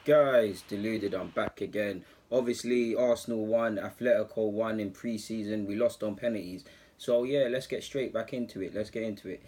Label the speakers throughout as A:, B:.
A: Guys, deluded, I'm back again. Obviously, Arsenal won, Atletico won in pre-season. We lost on penalties. So, yeah, let's get straight back into it. Let's get into it.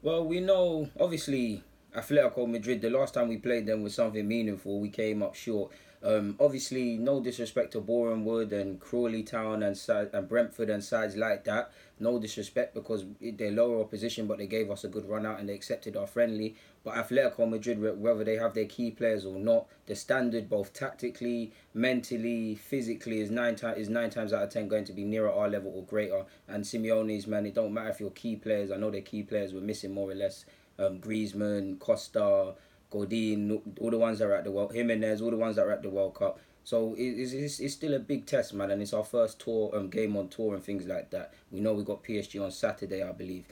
A: Well, we know, obviously, Atletico Madrid, the last time we played them was something meaningful. We came up short. Obviously, no disrespect to Boreham Wood and Crawley Town and Brentford and sides like that. No disrespect because they're lower opposition, but they gave us a good run out and they accepted our friendly. But Atletico Madrid, whether they have their key players or not, the standard both tactically, mentally, physically is nine times out of 10 going to be nearer our level or greater. And Simeone's, man, it don't matter if your key players. I know their key players were missing more or less. Griezmann, Costa, Godin, all the ones that are at the World, Jimenez, all the ones that are at the World Cup. So it's still a big test, man, and it's our first tour game on tour and things like that. We know we got PSG on Saturday, I believe.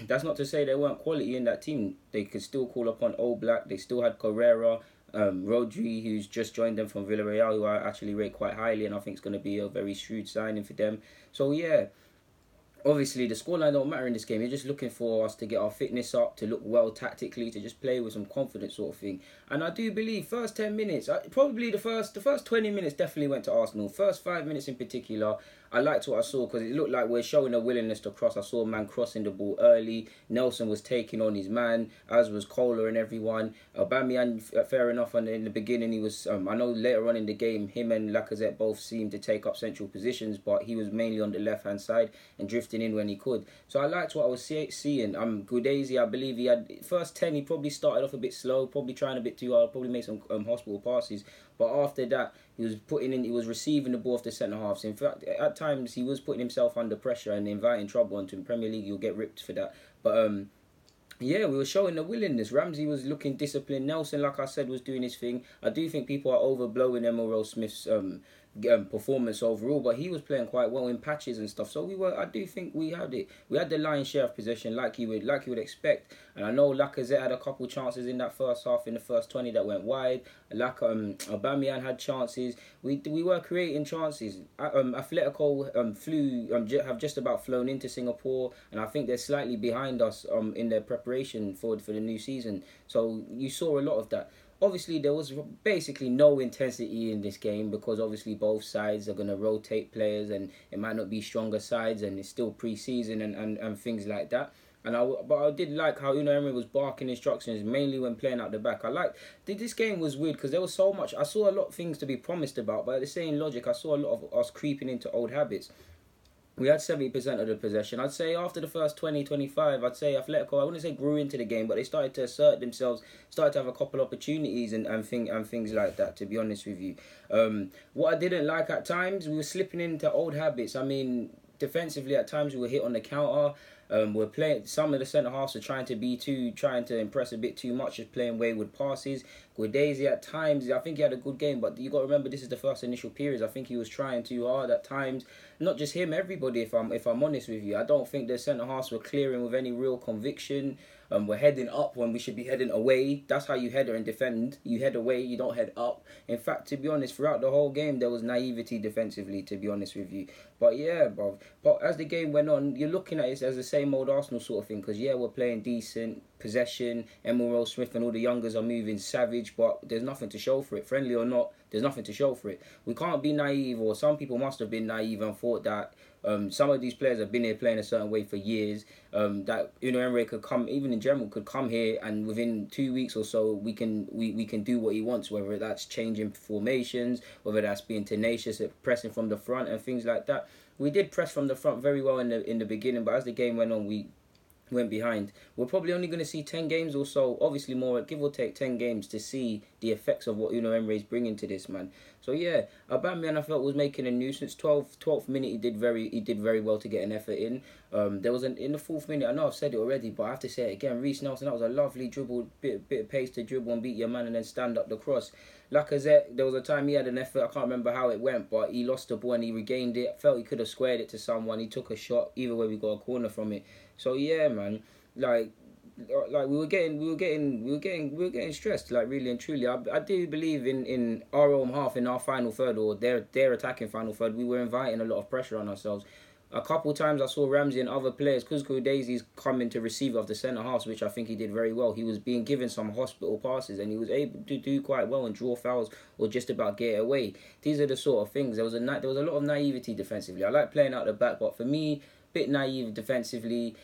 A: That's not to say there weren't quality in that team. They could still call upon Oblak. They still had Carrera, Rodri, who's just joined them from Villarreal, who I actually rate quite highly, and I think it's going to be a very shrewd signing for them. So yeah, obviously the scoreline don't matter in this game. You're just looking for us to get our fitness up, to look well tactically, to just play with some confidence sort of thing. And I do believe first 10 minutes, probably the first 20 minutes definitely went to Arsenal. First 5 minutes in particular, I liked what I saw because it looked like we're showing a willingness to cross. I saw a man crossing the ball early. Nelson was taking on his man, as was Kohler and everyone. Aubameyang, fair enough, and in the beginning he was, I know later on in the game, him and Lacazette both seemed to take up central positions, but he was mainly on the left-hand side and drifting in when he could. So I liked what I was seeing. Gudezi, I believe he had, first 10, he probably started off a bit slow, probably trying a bit too hard, probably made some hospital passes. But after that, he was receiving the ball off the centre halves. In fact, at times he was putting himself under pressure and inviting trouble onto him. Premier League, you'll get ripped for that. But yeah, we were showing the willingness. Ramsey was looking disciplined. Nelson, like I said, was doing his thing. I do think people are overblowing Emerald Smith's performance overall, but he was playing quite well in patches and stuff. So I do think we had it. We had the lion's share of possession, like you would expect. And I know Lacazette had a couple chances in that first half, in the first 20 that went wide. Aubameyang had chances. We were creating chances. Atletico have just about flown into Singapore, and I think they're slightly behind us in their preparation for the new season. So you saw a lot of that. Obviously, there was basically no intensity in this game because obviously both sides are going to rotate players and it might not be stronger sides and it's still pre-season and things like that. But I did like how Unai Emery was barking instructions, mainly when playing out the back. This game was weird because there was so much. I saw a lot of things to be promised about, but at the same logic, I saw a lot of us creeping into old habits. We had 70% of the possession. I'd say after the first 20, 25, I'd say Atletico, I wouldn't say grew into the game, but they started to assert themselves, started to have a couple opportunities and things like that, to be honest with you. What I didn't like at times, we were slipping into old habits. I mean, defensively at times we were hit on the counter. We're playing. Some of the centre halves are trying to impress a bit too much, just playing wayward passes. Guedezi at times, I think he had a good game, but you got to remember this is the first initial periods. I think he was trying too hard at times. Not just him, everybody. If I'm honest with you, I don't think the centre halves were clearing with any real conviction. We're heading up when we should be heading away. That's how you header and defend. You head away, you don't head up. In fact, to be honest, throughout the whole game, there was naivety defensively, to be honest with you. But yeah, bro. But as the game went on, you're looking at it as the same old Arsenal sort of thing. Because yeah, we're playing decent possession. Emerald Smith and all the youngers are moving savage, but there's nothing to show for it. Friendly or not, there's nothing to show for it. We can't be naive, or some people must have been naive and thought that some of these players have been here playing a certain way for years. That Unai Emery could come, even in general, could come here and within 2 weeks or so we can do what he wants. Whether that's changing formations, whether that's being tenacious at pressing from the front and things like that. We did press from the front very well in the beginning, but as the game went on, we went behind. We're probably only going to see 10 games or so, obviously more, give or take 10 games to see the effects of what Unai Emery is bringing to this, man. So yeah, Aubameyang I felt was making a nuisance. 12th minute he did very well to get an effort in. There was in the 4th minute, I know I've said it already, but I have to say it again. Reece Nelson, that was a lovely dribble, bit of pace to dribble and beat your man and then stand up the cross. Lacazette, there was a time he had an effort, I can't remember how it went, but he lost the ball and he regained it. Felt he could have squared it to someone. He took a shot, either way we got a corner from it. So yeah, man, like we were getting stressed, like really and truly. I do believe in our own half, in our final third, or their attacking final third, we were inviting a lot of pressure on ourselves. A couple times I saw Ramsey and other players, because Daisy's coming to receive off the centre halves, which I think he did very well. He was being given some hospital passes and he was able to do quite well and draw fouls or just about get away. These are the sort of things. There was a lot of naivety defensively. I like playing out the back, but for me, bit naive defensively.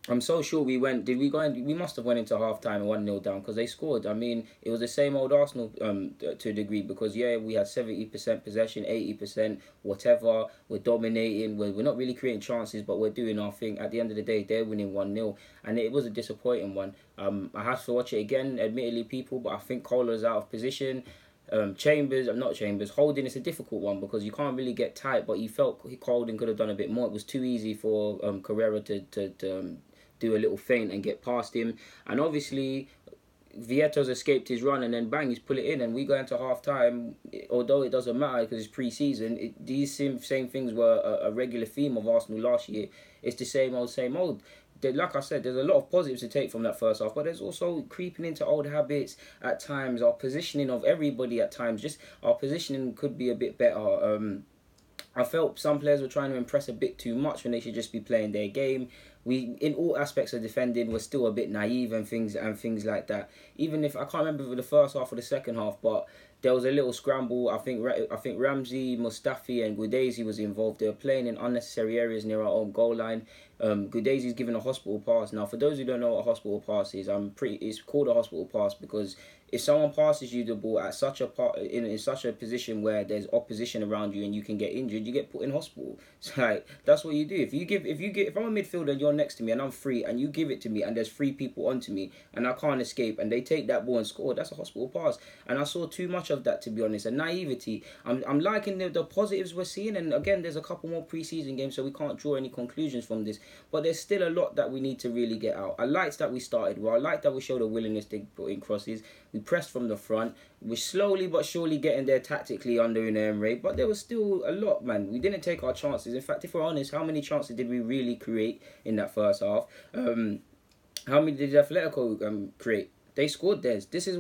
A: I'm so sure we went. Did we go? We must have went into half time 1-0 down because they scored. I mean, it was the same old Arsenal to a degree because we had 70% possession, 80%, whatever. We're dominating. We're not really creating chances, but we're doing our thing. At the end of the day, they're winning 1-0, and it was a disappointing one. I have to watch it again, admittedly, people, but I think Kohler's out of position. Holding is a difficult one because you can't really get tight, but you felt Holding could have done a bit more. It was too easy for Carrera to do a little feint and get past him. And obviously, Vietto's escaped his run and then bang, he's put it in. And we go into half time, although it doesn't matter because it's pre-season, these same things were a regular theme of Arsenal last year. It's the same old. Like I said, there's a lot of positives to take from that first half, but there's also creeping into old habits at times. Our positioning of everybody at times, just our positioning could be a bit better. I felt some players were trying to impress a bit too much when they should just be playing their game. We, in all aspects of defending, were still a bit naive and things like that. Even if I can't remember the first half or the second half, but there was a little scramble. I think Ramsey, Mustafi, and Gudezi was involved. They were playing in unnecessary areas near our own goal line. Gudezi's given a hospital pass. Now, for those who don't know what a hospital pass is, it's called a hospital pass because if someone passes you the ball at such in such a position where there's opposition around you and you can get injured, you get put in hospital. So like that's what you do. If I'm a midfielder and you're next to me and I'm free and you give it to me and there's 3 people onto me and I can't escape and they take that ball and score, that's a hospital pass. And I saw too much of that, to be honest. And naivety. I'm liking the positives we're seeing, and again there's a couple more pre-season games so we can't draw any conclusions from this. But there's still a lot that we need to really get out. I liked that we started well. I liked that we showed a willingness to put in crosses. We pressed from the front. We're slowly but surely getting there tactically under Unai Emery, but there was still a lot, man. We didn't take our chances. In fact, if we're honest, how many chances did we really create in that first half? How many did Atletico create? They scored theirs. This is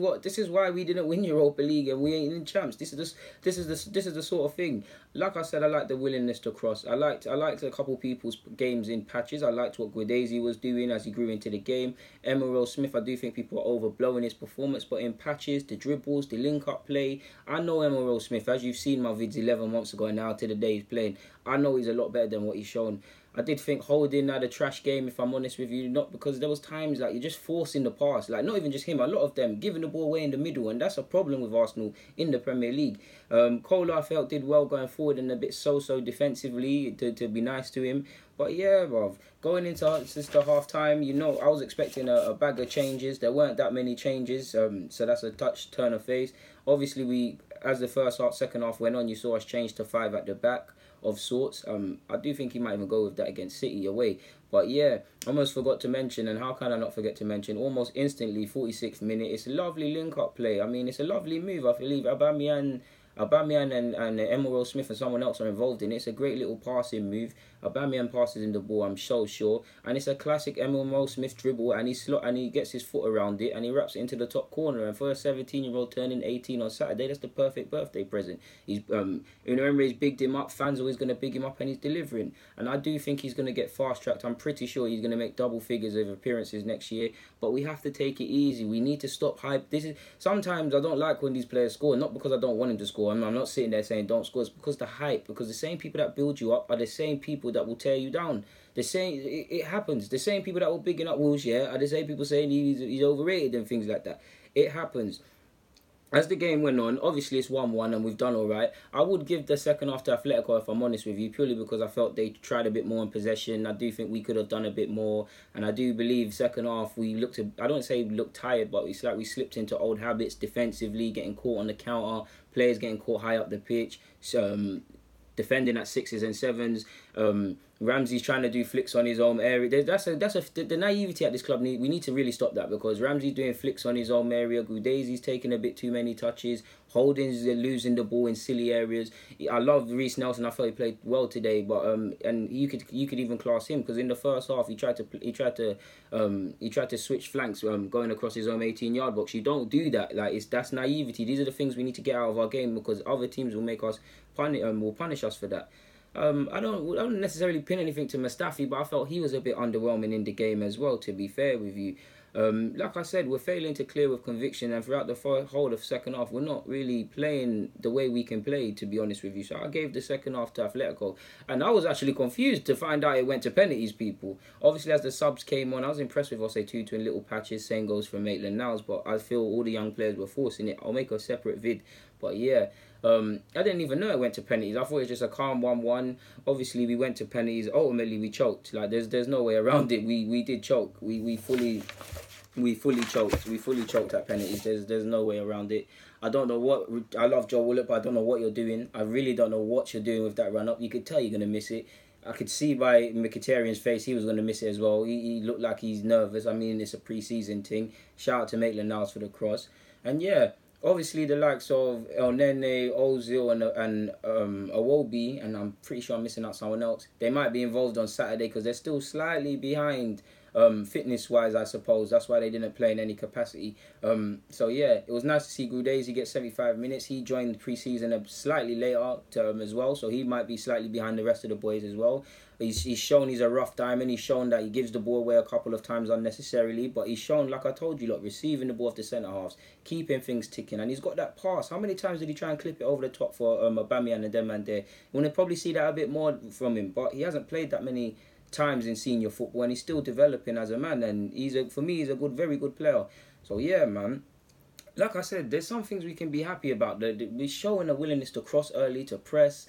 A: why we didn't win Europa League and we ain't in champs. This is the sort of thing. Like I said, I like the willingness to cross. I liked a couple people's games in patches. I liked what Guedezi was doing as he grew into the game. Emerald Smith, I do think people are overblowing his performance, but in patches, the dribbles, the link-up play. I know Emerald Smith, as you've seen my vids 11 months ago and now to the day he's playing. I know he's a lot better than what he's shown. I did think Holding had a trash game, if I'm honest with you, not because there was times like you're just forcing the pass, like not even just him, a lot of them giving the ball away in the middle, and that's a problem with Arsenal in the Premier League. Kohler, I felt, did well going forward and a bit so defensively to be nice to him. But yeah, bruv, going into half time, I was expecting a bag of changes. There weren't that many changes, so that's a turn of face. Obviously, as the second half went on, you saw us change to 5 at the back of sorts. I do think he might even go with that against City away. But yeah, almost forgot to mention, and how can I not forget to mention, almost instantly, 46th minute, it's a lovely link-up play. I mean, it's a lovely move. I believe Aubameyang and Emerald Smith and someone else are involved in it. It's a great little passing move. Aubameyang passes him the ball, I'm so sure. And it's a classic Emerald Smith dribble, and he gets his foot around it and he wraps it into the top corner. And for a 17-year-old turning 18 on Saturday, that's the perfect birthday present. Unai Emery's bigged him up, fans always going to big him up, and he's delivering. And I do think he's going to get fast-tracked. I'm pretty sure he's going to make double figures of appearances next year. But we have to take it easy. We need to stop hype. Sometimes I don't like when these players score, not because I don't want him to score. I'm not sitting there saying don't score. It's because the hype. Because the same people that build you up are the same people that will tear you down. The same, it happens. The same people that were bigging up Wilshere are the same people saying he's overrated and things like that. It happens. As the game went on, obviously it's 1-1 and we've done all right. I would give the second half to Atletico, if I'm honest with you, purely because I felt they tried a bit more in possession. I do think we could have done a bit more, and I do believe second half we I don't say looked tired, but it's like we slipped into old habits defensively, getting caught on the counter, players getting caught high up the pitch, defending at 6s and 7s. Ramsey's trying to do flicks on his own area. The naivety at this club. We need to really stop that, because Ramsey's doing flicks on his own area. Gudezi's taking a bit too many touches. Holding's losing the ball in silly areas. I love Reece Nelson. I thought he played well today, but and you could even class him, because in the first half he tried to switch flanks, going across his own 18-yard box. You don't do that. That's naivety. These are the things we need to get out of our game, because other teams will punish us for that. I don't necessarily pin anything to Mustafi, but I felt he was a bit underwhelming in the game as well, to be fair with you. Like I said, we're failing to clear with conviction, and throughout the whole of second half, we're not really playing the way we can play, to be honest with you. So I gave the second half to Atletico, and I was actually confused to find out it went to penalties, people. Obviously, as the subs came on, I was impressed with Jose Tutu in little patches, same goes for Maitland-Niles, but I feel all the young players were forcing it. I'll make a separate vid, but yeah. I didn't even know it went to penalties. I thought it was just a calm 1-1. Obviously, we went to penalties. Ultimately, we choked. Like there's no way around it. We did choke. We fully choked. We fully choked at penalties. There's no way around it. I don't know what. I love Joe Willock, but I don't know what you're doing. I really don't know what you're doing with that run up. You could tell you're gonna miss it. I could see by Mkhitaryan's face he was going to miss it as well. He looked like he's nervous. I mean, it's a pre-season thing. Shout out to Maitland-Niles for the cross. And yeah, obviously the likes of El Nene, Ozil and Iwobi, and I'm pretty sure I'm missing out someone else. They might be involved on Saturday because they're still slightly behind fitness-wise, I suppose. That's why they didn't play in any capacity. So yeah, it was nice to see Gudezi get 75 minutes. He joined pre-season slightly later as well, so he might be slightly behind the rest of the boys as well. He's shown he's a rough diamond. He's shown that he gives the ball away a couple of times unnecessarily, but he's shown, like I told you, receiving the ball off the centre-halves, keeping things ticking, and he's got that pass. How many times did he try and clip it over the top for Aubameyang and them and there? You want to probably see that a bit more from him, but he hasn't played that many times in senior football, and he's still developing as a man, and for me he's a very good player. So yeah, man, like I said, there's some things we can be happy about. We're showing a willingness to cross early, to press,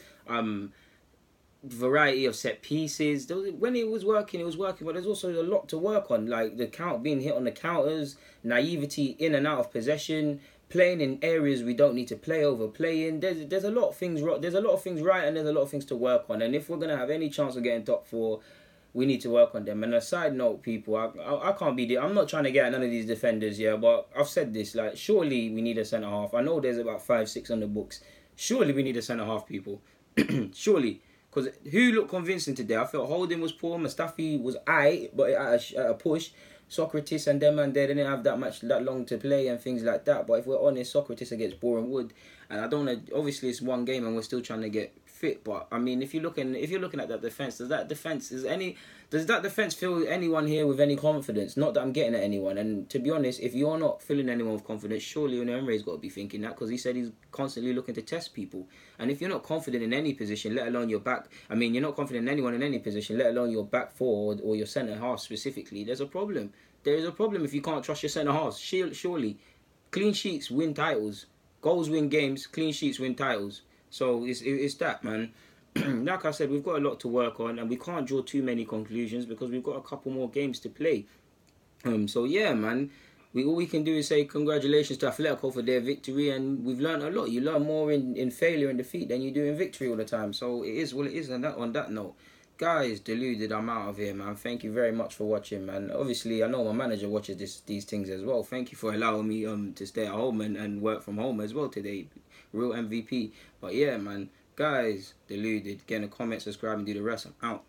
A: variety of set pieces. When it was working, but there's also a lot to work on, like the being hit on the counters, naivety in and out of possession, playing in areas we don't need to play, overplaying. There's a lot of things right, and there's a lot of things to work on, and if we're gonna have any chance of getting top four, we need to work on them. And a side note, people, I can't be I'm not trying to get at none of these defenders, yeah, but I've said this, surely we need a centre half. I know there's about 5-6 on the books. Surely we need a centre half, people. Surely. Because who looked convincing today? I felt Holding was poor, Mustafi was aight, but at a push. Socrates and them and they didn't have that long to play and things like that. But if we're honest, Socrates against Boreham Wood, and I don't know. Obviously, it's one game and we're still trying to get fit. But I mean, if you're looking at that defense, does that defense fill anyone here with any confidence? Not that I'm getting at anyone. And to be honest, if you're not filling anyone with confidence, surely Emery's got to be thinking that, because he said he's constantly looking to test people. And if you're not confident in any position, let alone your back, you're not confident in anyone in any position, let alone your back four or your centre half specifically, there's a problem. There is a problem if you can't trust your centre halves. Surely, clean sheets win titles, goals win games, clean sheets win titles. So it's that, man. Like I said, we've got a lot to work on, and we can't draw too many conclusions because we've got a couple more games to play. So yeah, man. All we can do is say congratulations to Atletico for their victory, and we've learned a lot. You learn more in failure and defeat than you do in victory all the time. So it is what it is. And on that note, guys, deluded, I'm out of here, man. Thank you very much for watching, man. Obviously, I know my manager watches these things as well. Thank you for allowing me to stay at home and work from home as well today. Real MVP. But yeah, man, guys, deluded. Get in a comment, subscribe, and do the rest. I'm out.